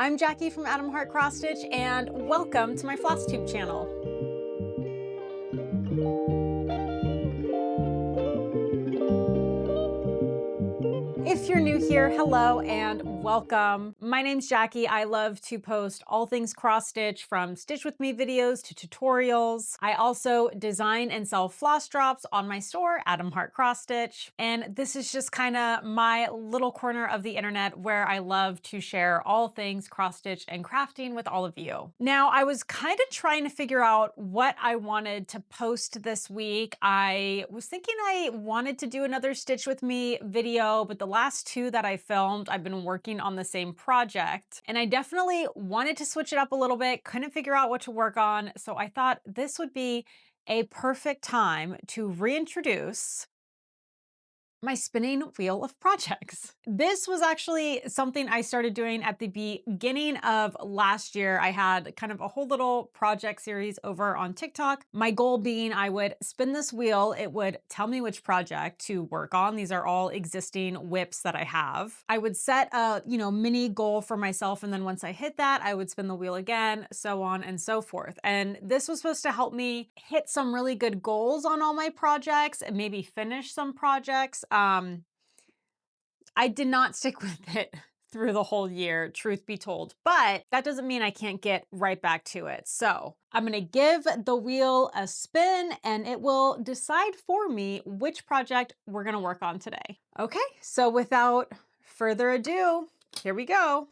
I'm Jackie from Adam Heart Cross Stitch, and welcome to my Floss Tube channel. If you're new here, hello and welcome. My name's Jackie. I love to post all things cross stitch, from stitch with me videos to tutorials. I also design and sell floss drops on my store, Adam Heart Cross Stitch. And this is just kind of my little corner of the internet where I love to share all things cross stitch and crafting with all of you. Now, I was kind of trying to figure out what I wanted to post this week. I was thinking I wanted to do another stitch with me video, but the last two that I filmed, I've been working on the same project, and I definitely wanted to switch it up a little bit, couldn't figure out what to work on. So I thought this would be a perfect time to reintroduce my spinning wheel of projects. This was actually something I started doing at the beginning of last year. I had kind of a whole little project series over on TikTok. My goal being I would spin this wheel, it would tell me which project to work on. These are all existing whips that I have. I would set a, mini goal for myself, and then once I hit that, I would spin the wheel again, so on and so forth. And this was supposed to help me hit some really good goals on all my projects and maybe finish some projects. I did not stick with it through the whole year, truth be told, but that doesn't mean I can't get right back to it. So I'm gonna give the wheel a spin and it will decide for me which project we're gonna work on today. Okay, so without further ado, here we go.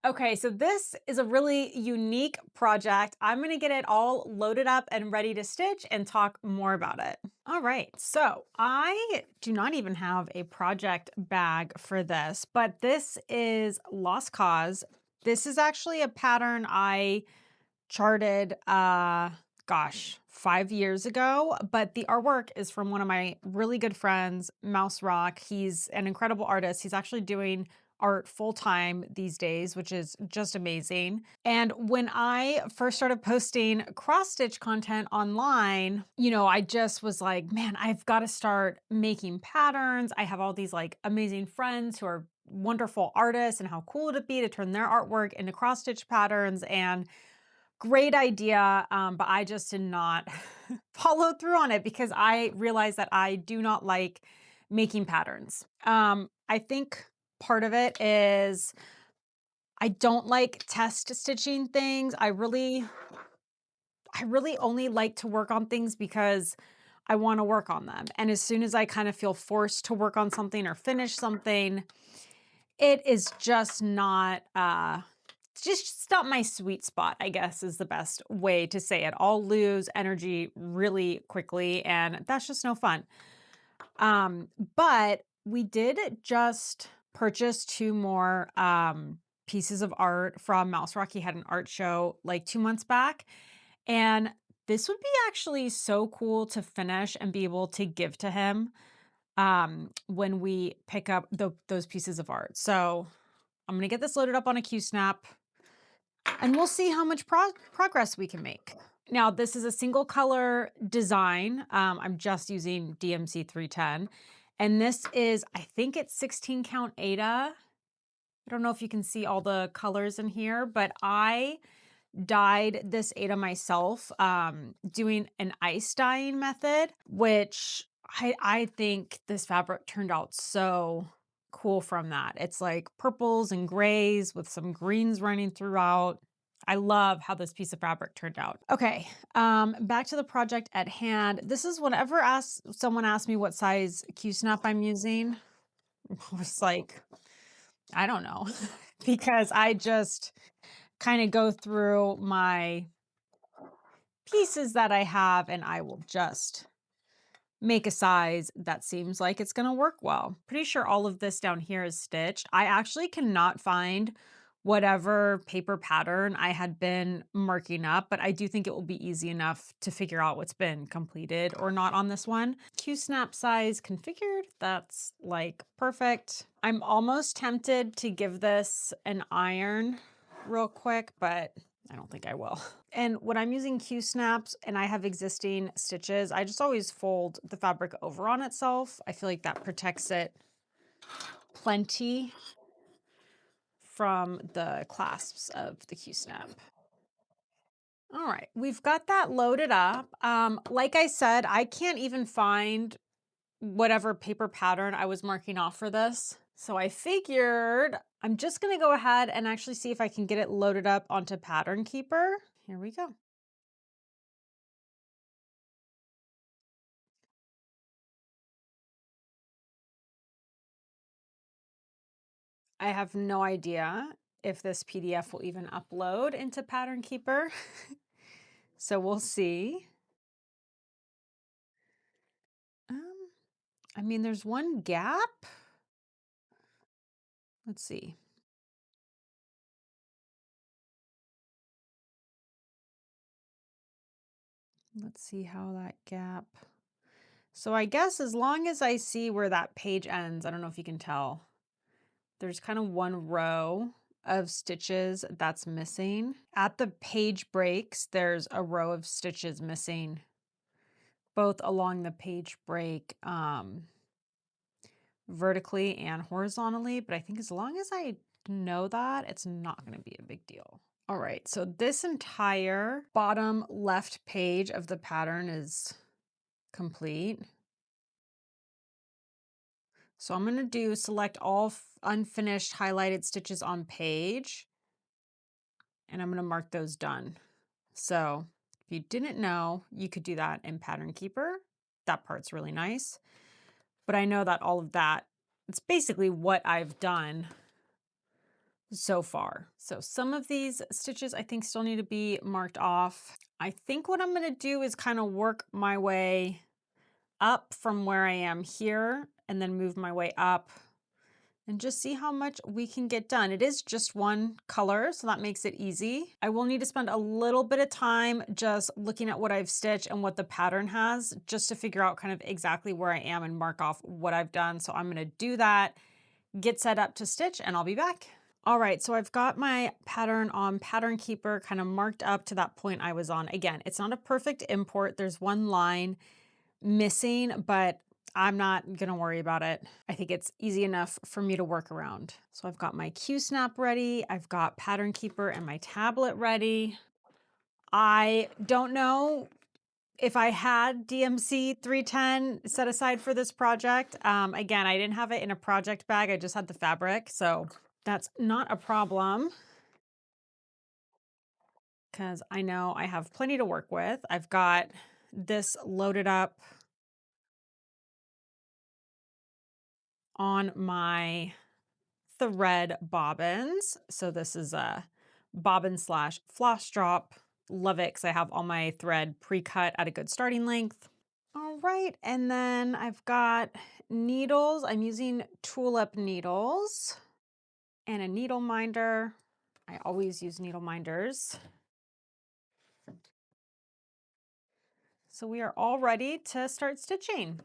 Okay, so this is a really unique project. I'm gonna get it all loaded up and ready to stitch and talk more about it. All right, so I do not even have a project bag for this, but this is Lost Cause. This is actually a pattern I charted, gosh, 5 years ago, but the artwork is from one of my really good friends, Mouse Rock. He's an incredible artist. He's actually doing art full-time these days, which is just amazing. And when I first started posting cross-stitch content online, I just was like, man, I've got to start making patterns. I have all these like amazing friends who are wonderful artists, and how cool would it be to turn their artwork into cross-stitch patterns? And great idea, but I just did not follow through on it because I realized that I do not like making patterns. I think part of it is I don't like test stitching things. I really only like to work on things because I want to work on them. And as soon as I kind of feel forced to work on something or finish something, it is just not just not my sweet spot, I guess is the best way to say it. I'll lose energy really quickly, and that's just no fun. But we did just purchase two more pieces of art from Mouse Rock. He had an art show like 2 months back, and this would be actually so cool to finish and be able to give to him when we pick up those pieces of art. So I'm gonna get this loaded up on a Q-snap, and we'll see how much progress we can make. Now, this is a single color design. I'm just using DMC 310. And this is, I think it's 16 count Aida. I don't know if you can see all the colors in here, but I dyed this Aida myself, doing an ice dyeing method, which I think this fabric turned out so cool from that. It's like purples and grays with some greens running throughout. I love how this piece of fabric turned out. Okay, back to the project at hand. This is whenever someone asks me what size Q-snap I'm using, I was like, I don't know, because I just kind of go through my pieces that I have and I will just make a size that seems like it's going to work well. Pretty sure all of this down here is stitched. I actually cannot find whatever paper pattern I had been marking up, but I do think it will be easy enough to figure out what's been completed or not on this one. Q-snap size configured. That's like perfect. I'm almost tempted to give this an iron real quick, but I don't think I will. And when I'm using Q-snaps and I have existing stitches, I just always fold the fabric over on itself. I feel like that protects it plenty from the clasps of the Q-snap. All right, we've got that loaded up. Like I said, I can't even find whatever paper pattern I was marking off for this. So I figured I'm just gonna go ahead and actually see if I can get it loaded up onto Pattern Keeper. Here we go. I have no idea if this PDF will even upload into Pattern Keeper. So we'll see. I mean, there's one gap. Let's see. Let's see how that gap. So I guess as long as I see where that page ends, I don't know if you can tell, there's kind of one row of stitches that's missing. At the page breaks, there's a row of stitches missing, both along the page break, vertically and horizontally. But I think as long as I know that, it's not going to be a big deal. All right, so this entire bottom left page of the pattern is complete. So I'm going to select all unfinished highlighted stitches on page, and I'm going to mark those done. So if you didn't know, you could do that in Pattern Keeper. That part's really nice. But I know that all of that, it's basically what I've done so far. So some of these stitches I think still need to be marked off. I think what I'm going to do is kind of work my way up from where I am here and then move my way up and just see how much we can get done. It is just one color, so that makes it easy. I will need to spend a little bit of time just looking at what I've stitched and what the pattern has, just to figure out kind of exactly where I am and mark off what I've done. So I'm gonna do that, get set up to stitch, and I'll be back. All right, so I've got my pattern on Pattern Keeper kind of marked up to that point I was on. Again, it's not a perfect import. There's one line missing, but I'm not gonna worry about it. I think it's easy enough for me to work around. So I've got my Q-snap ready. I've got Pattern Keeper and my tablet ready. I don't know if I had DMC 310 set aside for this project. Again, I didn't have it in a project bag. I just had the fabric, so that's not a problem because I know I have plenty to work with. I've got this loaded up on my thread bobbins. So this is a bobbin slash floss drop. Love it because I have all my thread pre-cut at a good starting length. All right, and then I've got needles. I'm using tulip needles and a needle minder. I always use needle minders. So we are all ready to start stitching.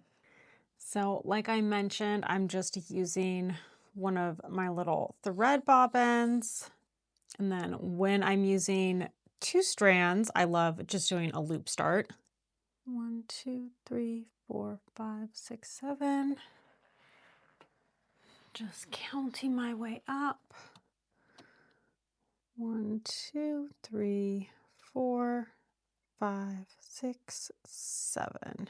So like I mentioned, I'm just using one of my little thread bobbins. And then when I'm using 2 strands, I love just doing a loop start. 1, 2, 3, 4, 5, 6, 7. Just counting my way up. 1, 2, 3, 4, 5, 6, 7.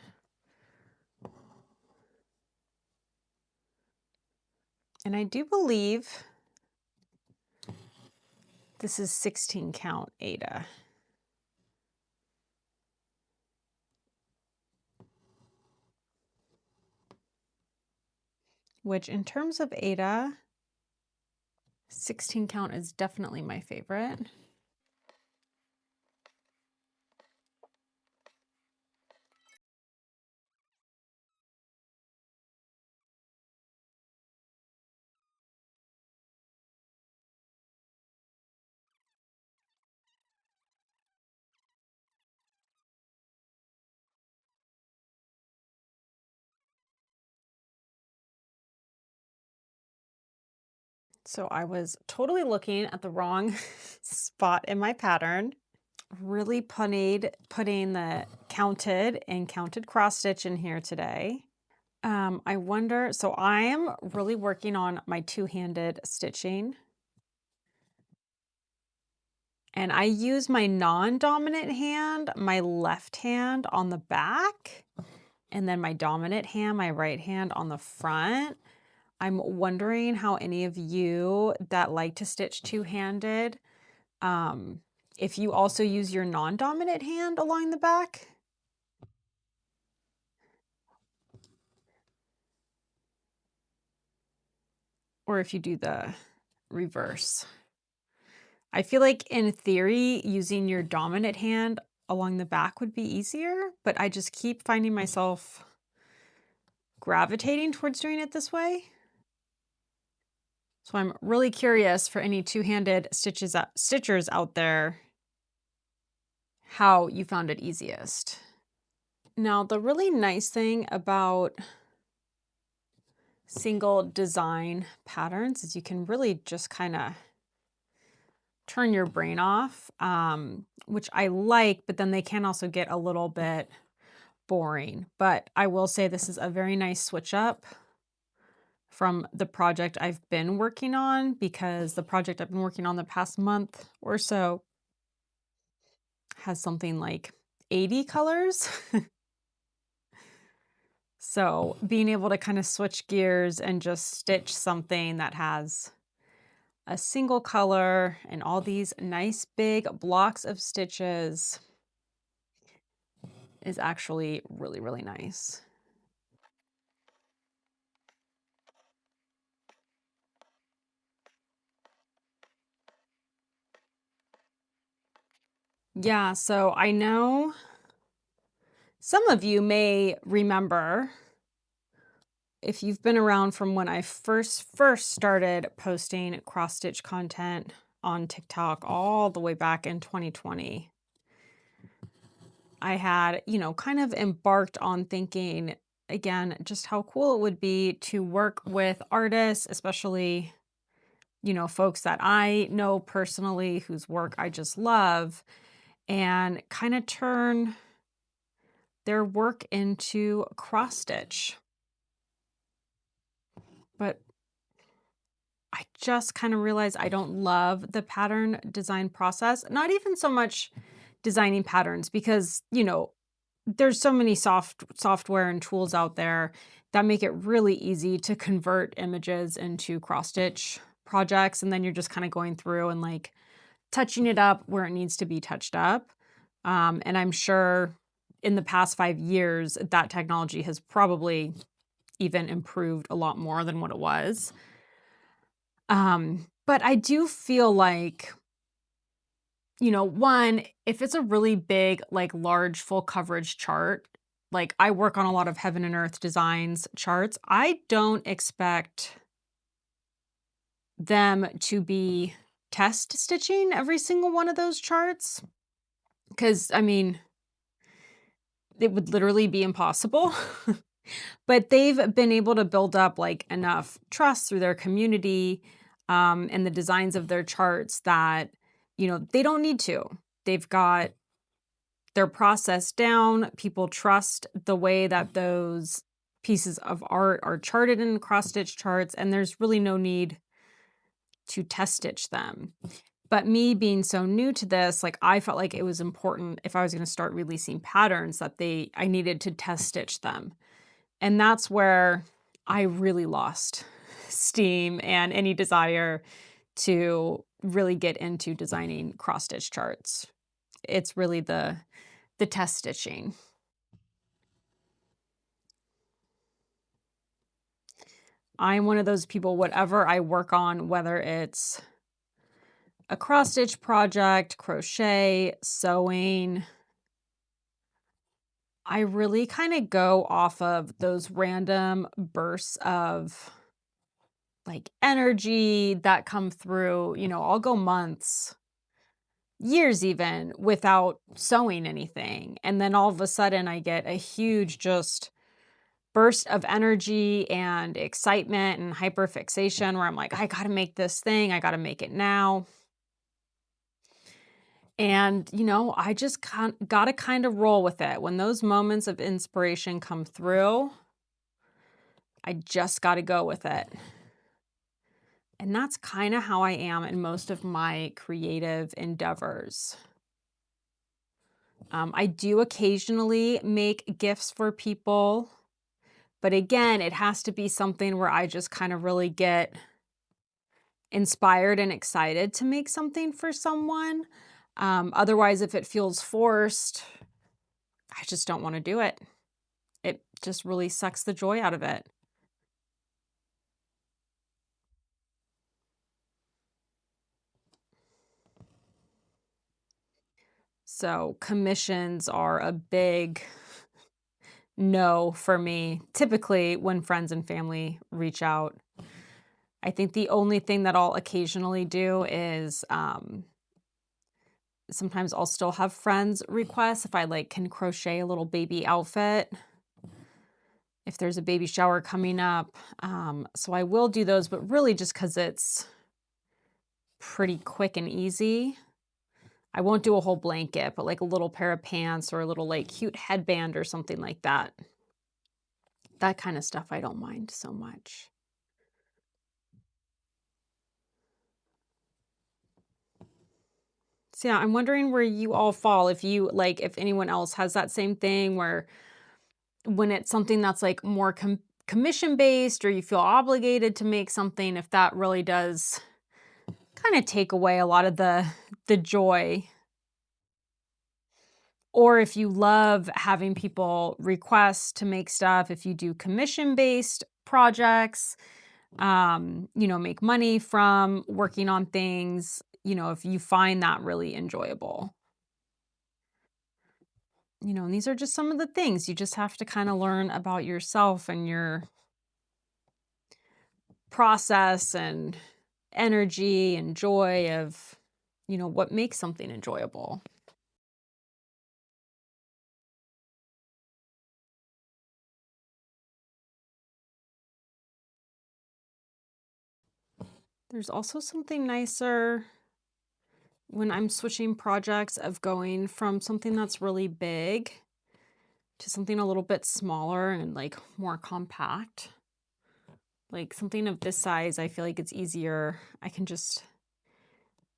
And I do believe this is 16 count Aida. Which in terms of Aida, 16 count is definitely my favorite. So I was totally looking at the wrong spot in my pattern. Really putting the counted and counted cross stitch in here today. I wonder, so I am really working on my two-handed stitching, and I use my non-dominant hand, my left hand on the back, and then my dominant hand, my right hand on the front. I'm wondering how any of you that like to stitch two-handed, um, if you also use your non-dominant hand along the back, or if you do the reverse. I feel like in theory, using your dominant hand along the back would be easier, but I just keep finding myself gravitating towards doing it this way. So I'm really curious for any two-handed stitchers out there, how you found it easiest. Now, the really nice thing about single design patterns is you can really just kind of turn your brain off, which I like, but then they can also get a little bit boring. But I will say this is a very nice switch up from the project I've been working on, because the project I've been working on the past month or so has something like 80 colors. So being able to kind of switch gears and just stitch something that has a single color and all these nice big blocks of stitches is actually really, really nice. Yeah, so I know some of you may remember, if you've been around from when I first started posting cross stitch content on TikTok all the way back in 2020, I had, kind of embarked on thinking again just how cool it would be to work with artists, especially, folks that I know personally whose work I just love, and kind of turn their work into cross stitch. But I just kind of realized I don't love the pattern design process. Not even so much designing patterns, because, there's so many software and tools out there that make it really easy to convert images into cross stitch projects, and then you're just kind of going through and like touching it up where it needs to be touched up. And I'm sure in the past 5 years that technology has probably even improved a lot more than what it was. But I do feel like, one, if it's a really big, like large full coverage chart, like I work on a lot of heaven and earth designs charts, I don't expect them to be test stitching every single one of those charts. Because, I mean, it would literally be impossible. But they've been able to build up like enough trust through their community, and the designs of their charts that, they don't need to. They've got their process down. People trust the way that those pieces of art are charted in cross stitch charts, and there's really no need to test stitch them. But me being so new to this, like I felt like it was important, if I was going to start releasing patterns, that I needed to test stitch them. And that's where I really lost steam and any desire to really get into designing cross stitch charts. It's really the test stitching. I'm one of those people, whatever I work on, whether it's a cross stitch project, crochet, sewing, I really kind of go off of those random bursts of like energy that come through. I'll go months, years even, without sewing anything. And then all of a sudden I get a huge just burst of energy and excitement and hyperfixation where I'm like, I got to make this thing. I got to make it now. And, I just got to kind of roll with it. When those moments of inspiration come through, I just got to go with it. And that's kind of how I am in most of my creative endeavors. I do occasionally make gifts for people, but again, it has to be something where I just kind of really get inspired and excited to make something for someone. Otherwise, if it feels forced, I just don't want to do it. It just really sucks the joy out of it. So, commissions are a big no for me. Typically, when friends and family reach out, I think the only thing that I'll occasionally do is sometimes I'll still have friends request if I like can crochet a little baby outfit, if there's a baby shower coming up. So I will do those, but really just because it's pretty quick and easy. I won't do a whole blanket, but like a little pair of pants or a little like cute headband or something like that. That kind of stuff I don't mind so much. So yeah, I'm wondering where you all fall. If you like, if anyone else has that same thing where when it's something that's like more commission based or you feel obligated to make something, if that really does kind of take away a lot of the joy. Or if you love having people request to make stuff, if you do commission based projects, make money from working on things, if you find that really enjoyable. And these are just some of the things you just have to kind of learn about yourself and your process and energy and joy of, what makes something enjoyable. There's also something nicer when I'm switching projects of going from something that's really big to something a little bit smaller and like more compact. Like something of this size, I feel like it's easier. I can just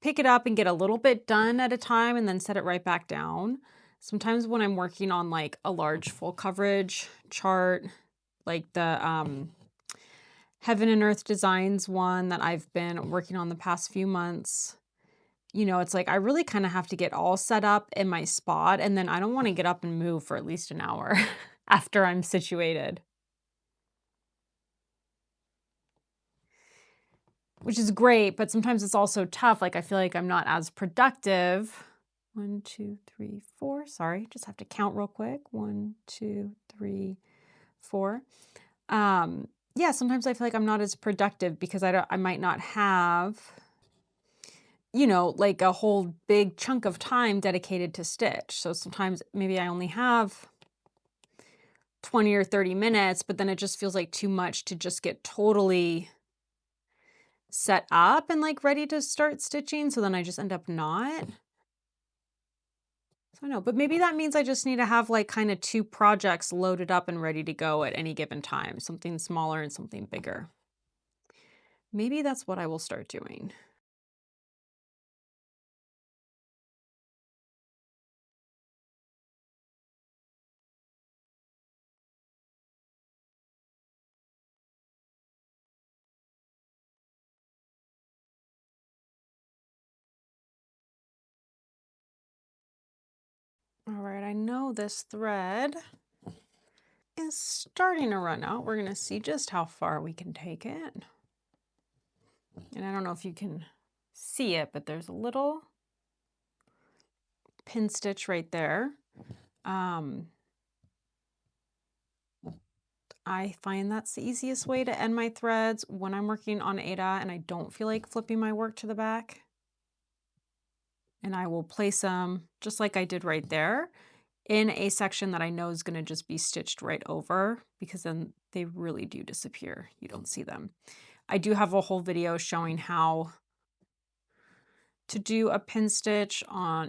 pick it up and get a little bit done at a time and then set it right back down. Sometimes when I'm working on like a large full coverage chart, like the Heaven and Earth Designs one that I've been working on the past few months, it's like I really kind of have to get all set up in my spot and then I don't want to get up and move for at least an hour after I'm situated. Which is great, but sometimes it's also tough. Like I feel like I'm not as productive. 1, 2, 3, 4. Sorry, just have to count real quick. 1, 2, 3, 4. Yeah, sometimes I feel like I'm not as productive because I might not have, like a whole big chunk of time dedicated to stitch. So sometimes maybe I only have 20 or 30 minutes, but then it just feels like too much to just get totally set up and like ready to start stitching. So then I just end up not. So I know, but maybe that means I just need to have like kind of two projects loaded up and ready to go at any given time, something smaller and something bigger. Maybe that's what I will start doing. All right, I know this thread is starting to run out. We're going to see just how far we can take it. And I don't know if you can see it, but there's a little pin stitch right there. I find that's the easiest way to end my threads when I'm working on Aida and I don't feel like flipping my work to the back. And I will place them just like I did right there in a section that I know is going to just be stitched right over because then they really do disappear. You don't see them. I do have a whole video showing how to do a pin stitch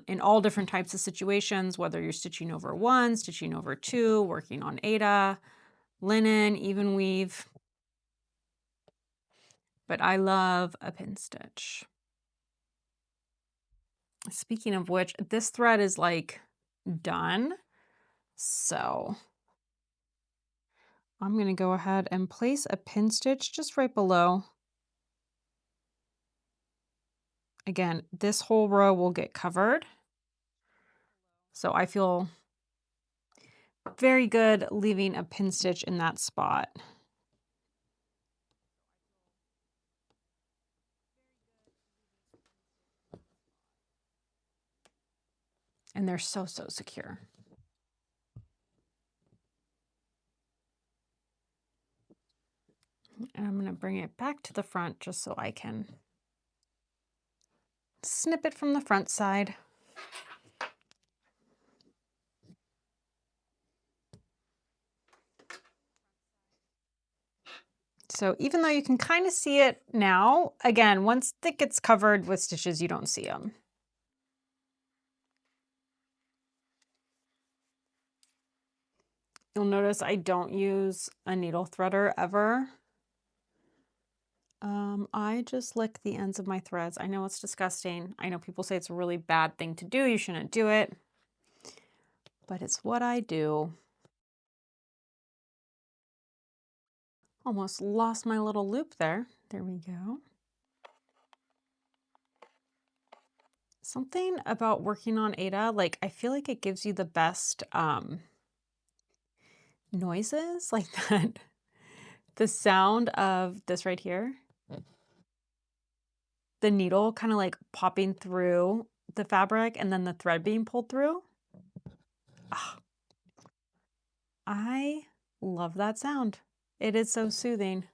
in all different types of situations, whether you're stitching over 1, stitching over 2, working on Aida, linen, even weave. but I love a pin stitch. Speaking of which, this thread is like done. So I'm going to go ahead and place a pin stitch just right below. Again, this whole row will get covered. So I feel very good leaving a pin stitch in that spot. And they're so, so secure. And I'm going to bring it back to the front just so I can snip it from the front side. So even though you can kind of see it now, again, once it gets covered with stitches, you don't see them. You'll notice I don't use a needle threader ever. I just lick the ends of my threads. I know it's disgusting. I know people say it's a really bad thing to do. You shouldn't do it. But it's what I do. Almost lost my little loop there. There we go. Something about working on Aida, like I feel like it gives you the best noises like that. The sound of this right here. The needle kind of like popping through the fabric and then the thread being pulled through. Oh, I love that sound. It is so soothing.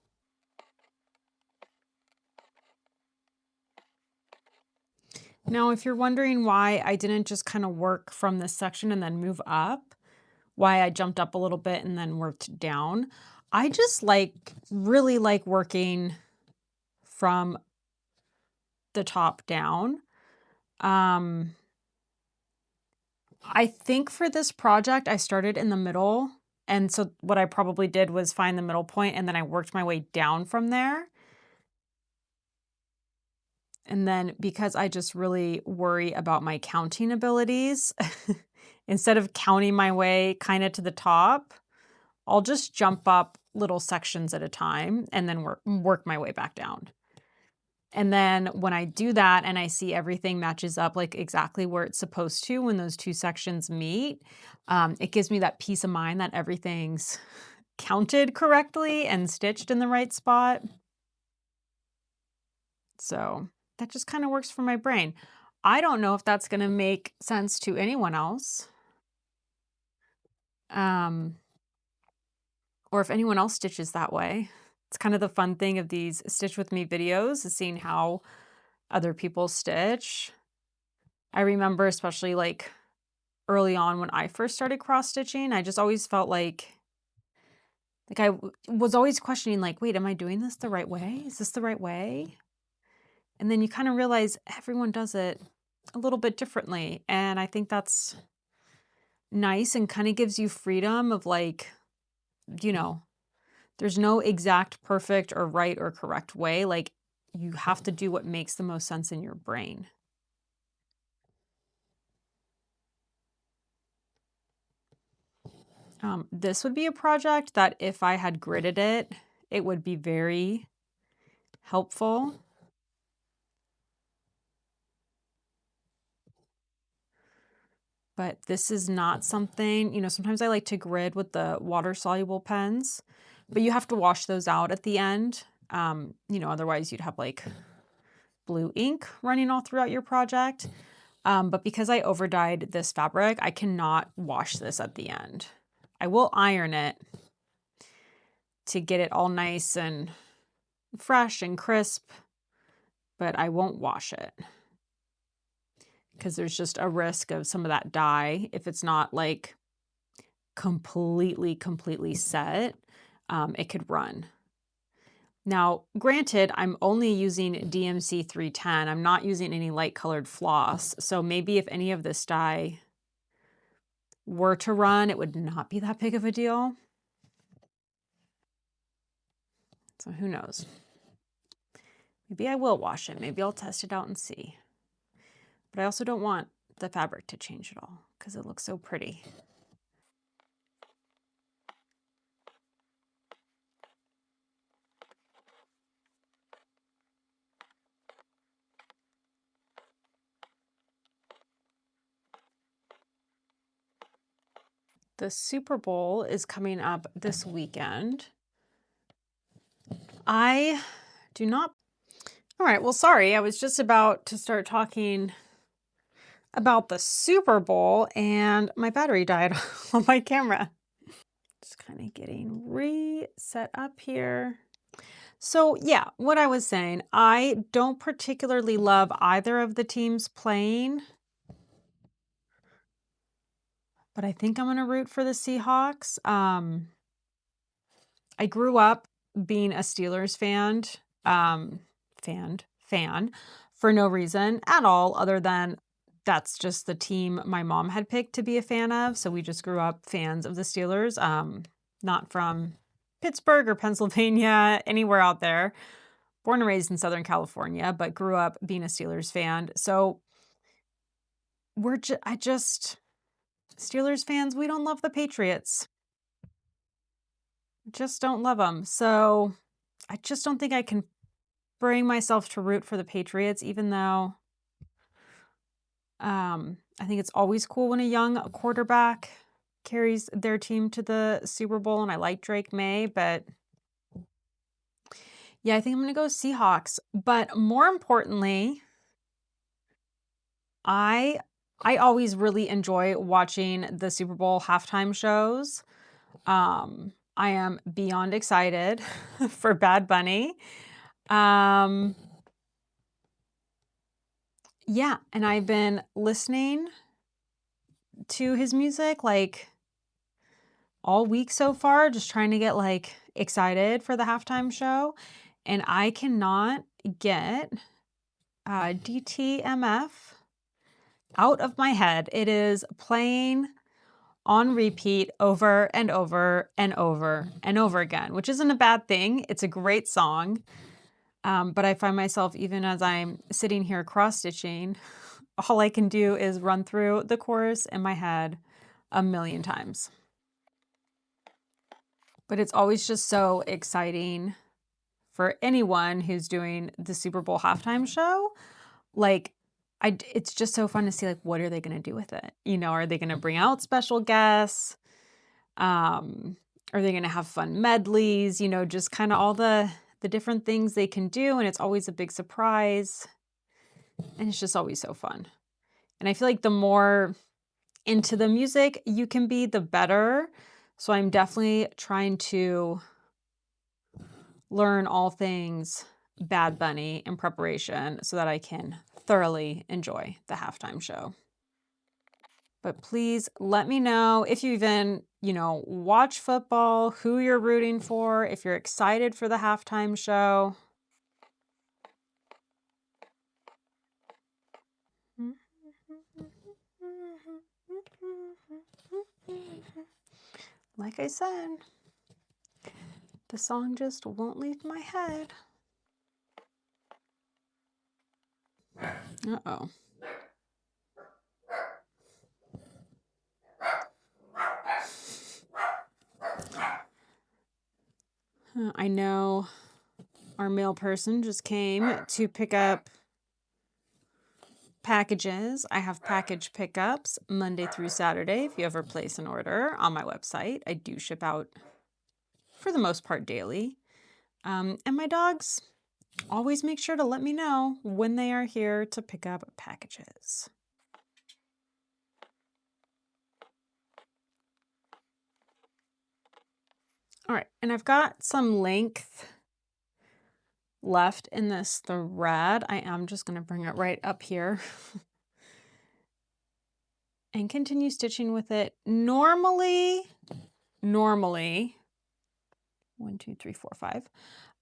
Now, if you're wondering why I didn't just kind of work from this section and then move up, why I jumped up a little bit and then worked down, I just really like working from the top down. I think for this project, I started in the middle. And so what I probably did was find the middle point and then I worked my way down from there. And then because I just really worry about my counting abilities, instead of counting my way kind of to the top, I'll just jump up little sections at a time and then work my way back down. And then when I do that and I see everything matches up like exactly where it's supposed to when those two sections meet, it gives me that peace of mind that everything's counted correctly and stitched in the right spot. So that just kind of works for my brain. I don't know if that's going to make sense to anyone else. Or if anyone else stitches that way. It's kind of the fun thing of these Stitch With Me videos is seeing how other people stitch. I remember especially like early on when I first started cross stitching, I just always felt like I was always questioning like, wait, am I doing this the right way? Is this the right way? And then you kind of realize everyone does it a little bit differently. And I think that's nice and kind of gives you freedom of like, you know, there's no exact perfect or right or correct way. Like you have to do what makes the most sense in your brain. This would be a project that if I had gridded it, it would be very helpful. But this is not something, you know, sometimes I like to grid with the water-soluble pens, but you have to wash those out at the end. You know, otherwise you'd have like blue ink running all throughout your project. But because I overdyed this fabric, I cannot wash this at the end. I will iron it to get it all nice and fresh and crisp, but I won't wash it because there's just a risk of some of that dye if it's not like completely set, it could run. Now, granted, I'm only using DMC 310. I'm not using any light colored floss. So maybe if any of this dye were to run, it would not be that big of a deal. So who knows? Maybe I will wash it. Maybe I'll test it out and see. But I also don't want the fabric to change at all because it looks so pretty. The Super Bowl is coming up this weekend. I do not. All right, well, sorry. I was just about to start talking about the Super Bowl and my battery died on my camera. Just kind of getting reset up here. So yeah, what I was saying, I don't particularly love either of the teams playing, but I think I'm going to root for the Seahawks. I grew up being a Steelers um, fan for no reason at all other than that's just the team my mom had picked to be a fan of. So we just grew up fans of the Steelers, not from Pittsburgh or Pennsylvania, anywhere out there. Born and raised in Southern California, but grew up being a Steelers fan. So I just, Steelers fans, we don't love the Patriots. Just don't love them. So I just don't think I can bring myself to root for the Patriots, even though I think it's always cool when a young quarterback carries their team to the Super Bowl, and I like Drake May, but yeah, I think I'm going to go Seahawks. But more importantly, I always really enjoy watching the Super Bowl halftime shows. I am beyond excited for Bad Bunny. Yeah, and I've been listening to his music like all week so far, just trying to get like excited for the halftime show. And I cannot get DTMF out of my head. It is playing on repeat over and over and over and over again, which isn't a bad thing. It's a great song. But I find myself, even as I'm sitting here cross-stitching, all I can do is run through the chorus in my head a million times. But it's always just so exciting for anyone who's doing the Super Bowl halftime show. Like, it's just so fun to see, like, what are they going to do with it? You know, are they going to bring out special guests? Are they going to have fun medleys? You know, just kind of all the different things they can do. And it's always a big surprise. And it's just always so fun. And I feel like the more into the music you can be, the better. So I'm definitely trying to learn all things Bad Bunny in preparation so that I can thoroughly enjoy the halftime show. But please let me know if you even, watch football, who you're rooting for, if you're excited for the halftime show. Like I said, the song just won't leave my head. Uh-oh. I know our mail person just came to pick up packages. I have package pickups Monday through Saturday. If you ever place an order on my website, I do ship out for the most part daily. And my dogs always make sure to let me know when they are here to pick up packages. All right, and I've got some length left in this thread. I am just going to bring it right up here and continue stitching with it. Normally, 1, 2, 3, 4, 5.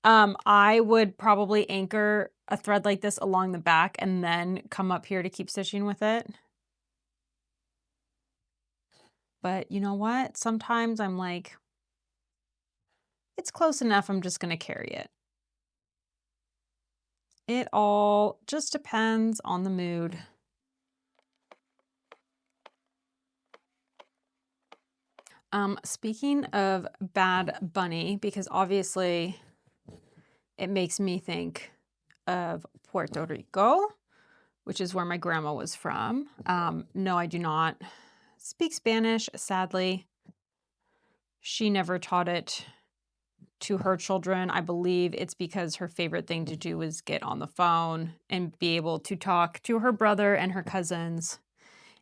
I would probably anchor a thread like this along the back and then come up here to keep stitching with it. But you know what? Sometimes I'm like, it's close enough, I'm just going to carry it. It all just depends on the mood. Speaking of Bad Bunny, because obviously it makes me think of Puerto Rico, which is where my grandma was from. No, I do not speak Spanish, sadly. She never taught it to her children. I believe it's because her favorite thing to do was get on the phone and be able to talk to her brother and her cousins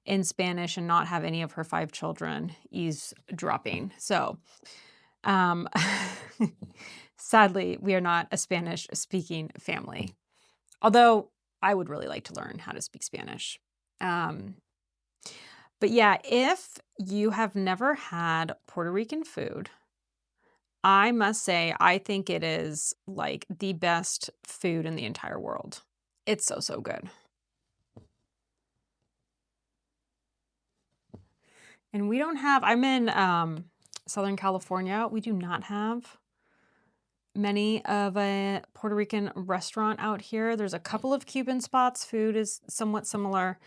in Spanish and not have any of her 5 children eavesdropping. So, um, sadly, we are not a Spanish speaking family. Although I would really like to learn how to speak Spanish. Um, but yeah, if you have never had Puerto Rican food, I must say, I think it is like the best food in the entire world. It's so, so good. And we don't have, I'm in Southern California. We do not have many of a Puerto Rican restaurant out here. There's a couple of Cuban spots. Food is somewhat similar,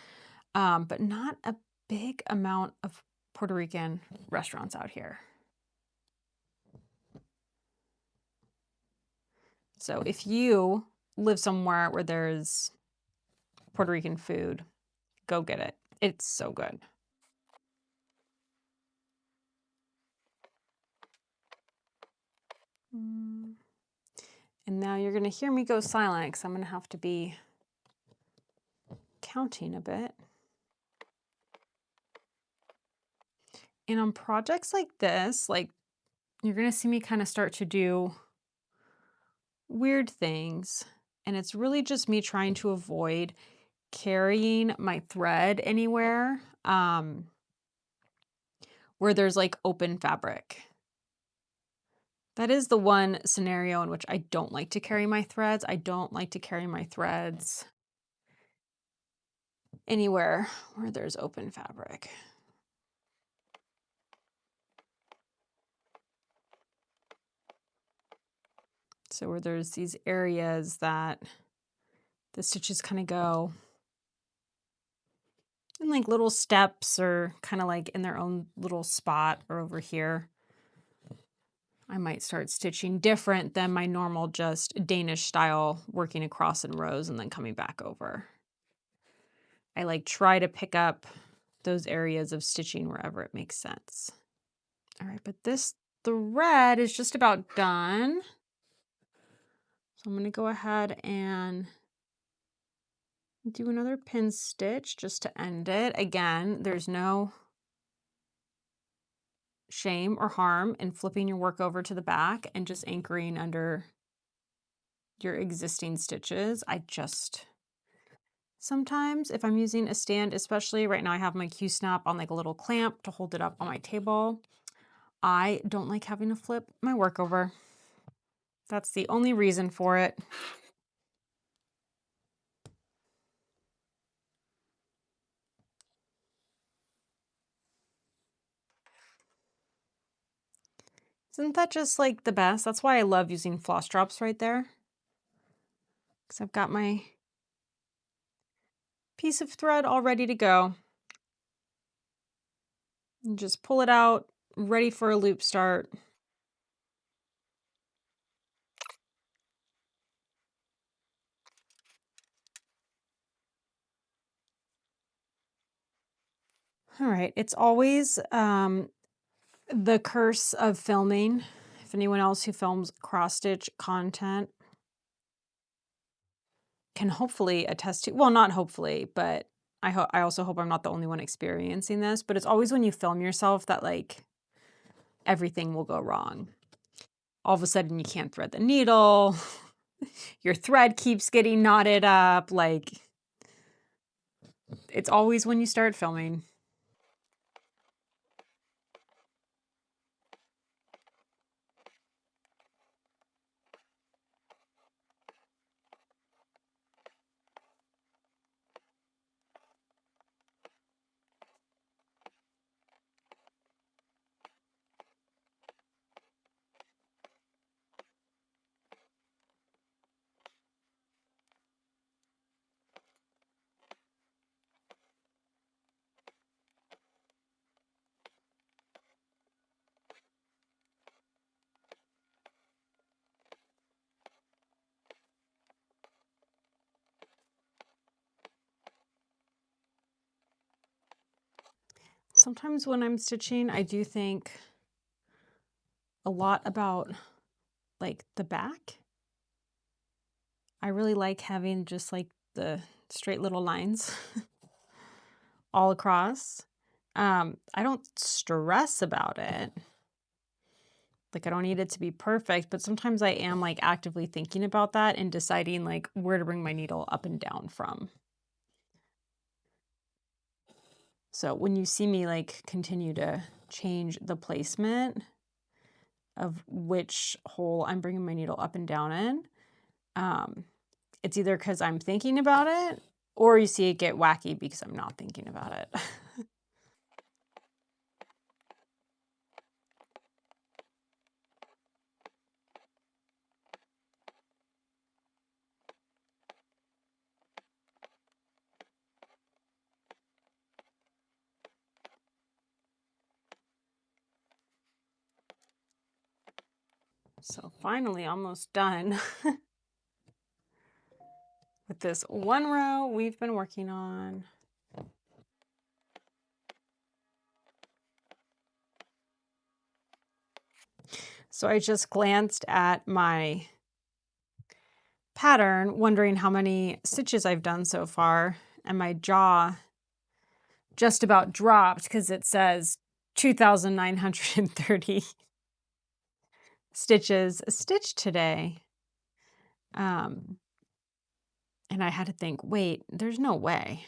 but not a big amount of Puerto Rican restaurants out here. So if you live somewhere where there's Puerto Rican food, go get it. It's so good. Mm. And now you're going to hear me go silent because I'm going to have to be counting a bit. And on projects like this, like you're going to see me kind of start to do weird things. And it's really just me trying to avoid carrying my thread anywhere where there's like open fabric. That is the one scenario in which I don't like to carry my threads. I don't like to carry my threads anywhere where there's open fabric. So where there's these areas that the stitches kind of go in like little steps or kind of like in their own little spot or over here. I might start stitching different than my normal just Danish style working across in rows and then coming back over. I like try to pick up those areas of stitching wherever it makes sense. All right, but this thread is just about done. So I'm going to go ahead and do another pin stitch just to end it. Again, there's no shame or harm in flipping your work over to the back and just anchoring under your existing stitches. I just sometimes if I'm using a stand, especially right now I have my Q-snap on like a little clamp to hold it up on my table. I don't like having to flip my work over. That's the only reason for it. Isn't that just like the best? That's why I love using floss drops right there. Because I've got my piece of thread all ready to go. And just pull it out, ready for a loop start. All right, it's always the curse of filming. If anyone else who films cross-stitch content can hopefully attest to, well, not hopefully, but I also hope I'm not the only one experiencing this, but it's always when you film yourself that like everything will go wrong. All of a sudden you can't thread the needle, your thread keeps getting knotted up, like it's always when you start filming. sometimes when I'm stitching, I do think a lot about like the back. I really like having just like the straight little lines all across. I don't stress about it. Like I don't need it to be perfect, but sometimes I am like actively thinking about that and deciding like where to bring my needle up and down from. So when you see me like continue to change the placement of which hole I'm bringing my needle up and down in, it's either because I'm thinking about it or you see it get wacky because I'm not thinking about it. So finally almost done with this one row we've been working on. So I just glanced at my pattern, wondering how many stitches I've done so far, and my jaw just about dropped because it says 2,930 stitches stitched today. And I had to think, wait, there's no way.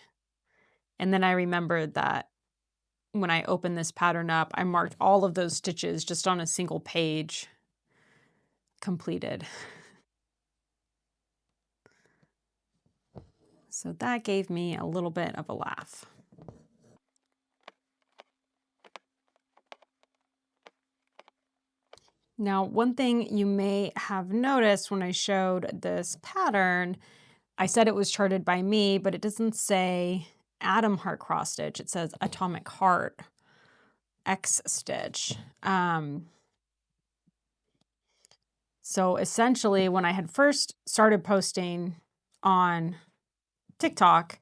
And then I remembered that when I opened this pattern up, I marked all of those stitches just on a single page completed. So that gave me a little bit of a laugh. Now, one thing you may have noticed when I showed this pattern, I said it was charted by me, but it doesn't say atom heart cross stitch. It says atomic heart X stitch. So essentially, when I had first started posting on TikTok,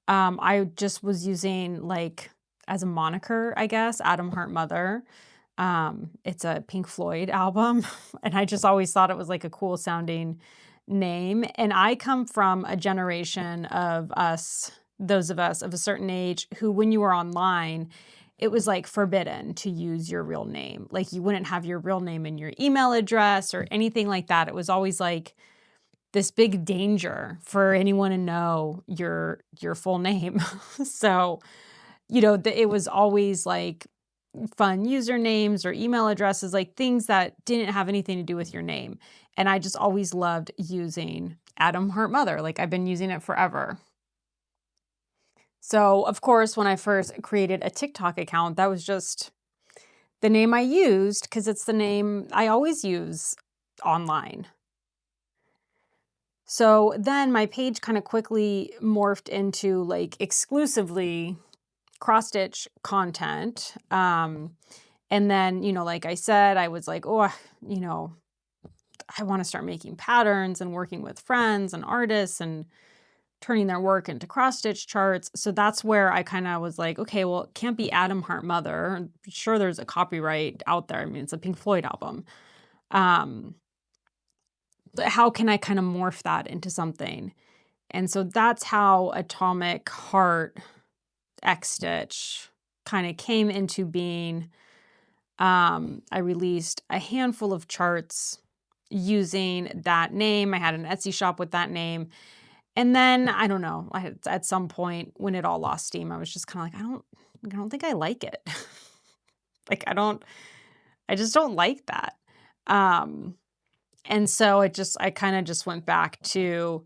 I just was using like as a moniker, I guess, Atom Heart Mother. It's a Pink Floyd album, and I just always thought it was like a cool sounding name. And I come from a generation of us, those of us of a certain age, who when you were online, it was like forbidden to use your real name. Like you wouldn't have your real name in your email address or anything like that. It was always like this big danger for anyone to know your full name. So, you know, it was always like fun usernames or email addresses, like things that didn't have anything to do with your name. And I just always loved using Atom Heart Mother. Like I've been using it forever. So, of course, when I first created a TikTok account, that was just the name I used because it's the name I always use online. So then my page kind of quickly morphed into like exclusively cross stitch content. And then, you know, like I said, I was like, oh, you know, I want to start making patterns and working with friends and artists and turning their work into cross stitch charts. So that's where I kind of was like, okay, well, it can't be Atom Heart Mother. I'm sure there's a copyright out there. I mean, it's a Pink Floyd album. But how can I kind of morph that into something? And so that's how Atomic Heart X Stitch kind of came into being. I released a handful of charts using that name. I had an Etsy shop with that name. And then I don't know, at some point when it all lost steam, I was just kind of like, I don't think I like it. Like I just don't like that. And so I kind of just went back to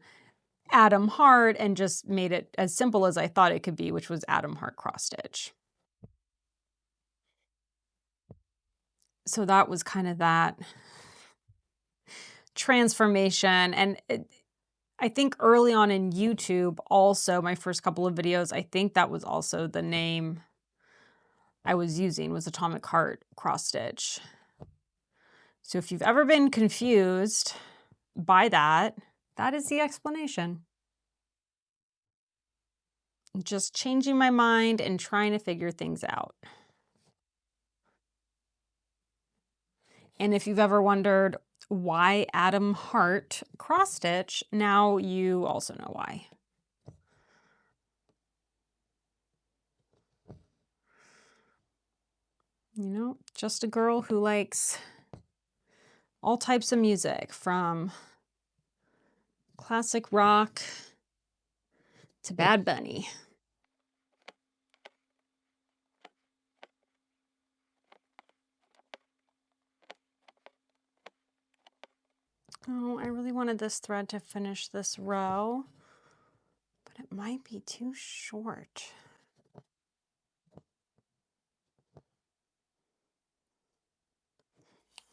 Atom Heart and just made it as simple as I thought it could be, which was Atom Heart cross stitch. So that was kind of that transformation. And I think early on in YouTube, also my first couple of videos, I think that was also the name I was using was Atomic Heart cross stitch. So if you've ever been confused by that, that is the explanation. just changing my mind and trying to figure things out. And if you've ever wondered why Adam Hart cross stitch, now you also know why. You know, just a girl who likes all types of music, from classic rock to Bad Bunny. Oh, I really wanted this thread to finish this row, but it might be too short.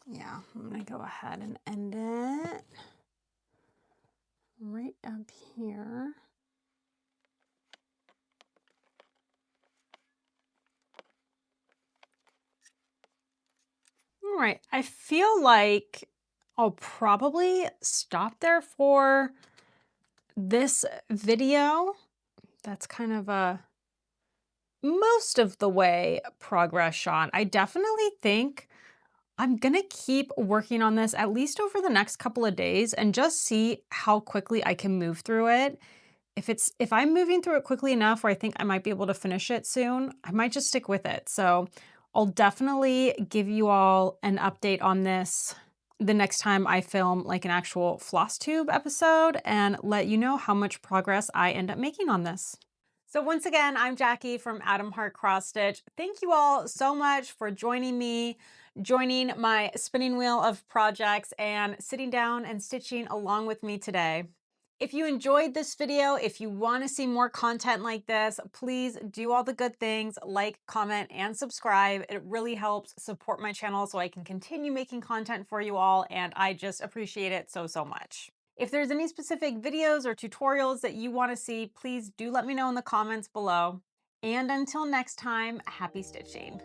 Yeah, I'm gonna go ahead and end it right up here. All right, I feel like I'll probably stop there for this video. That's kind of a most of the way progress shot. I definitely think I'm gonna keep working on this at least over the next couple of days and just see how quickly I can move through it. If I'm moving through it quickly enough where I think I might be able to finish it soon, I might just stick with it. So I'll definitely give you all an update on this the next time I film like an actual floss tube episode and let you know how much progress I end up making on this. So once again, I'm Jackie from Adam Hart Cross Stitch. Thank you all so much for joining me, joining my spinning wheel of projects and sitting down and stitching along with me today. If you enjoyed this video, if you want to see more content like this, please do all the good things, like, comment, and subscribe. It really helps support my channel so I can continue making content for you all, and I just appreciate it so, so much. If there's any specific videos or tutorials that you want to see, please do let me know in the comments below. And until next time, happy stitching.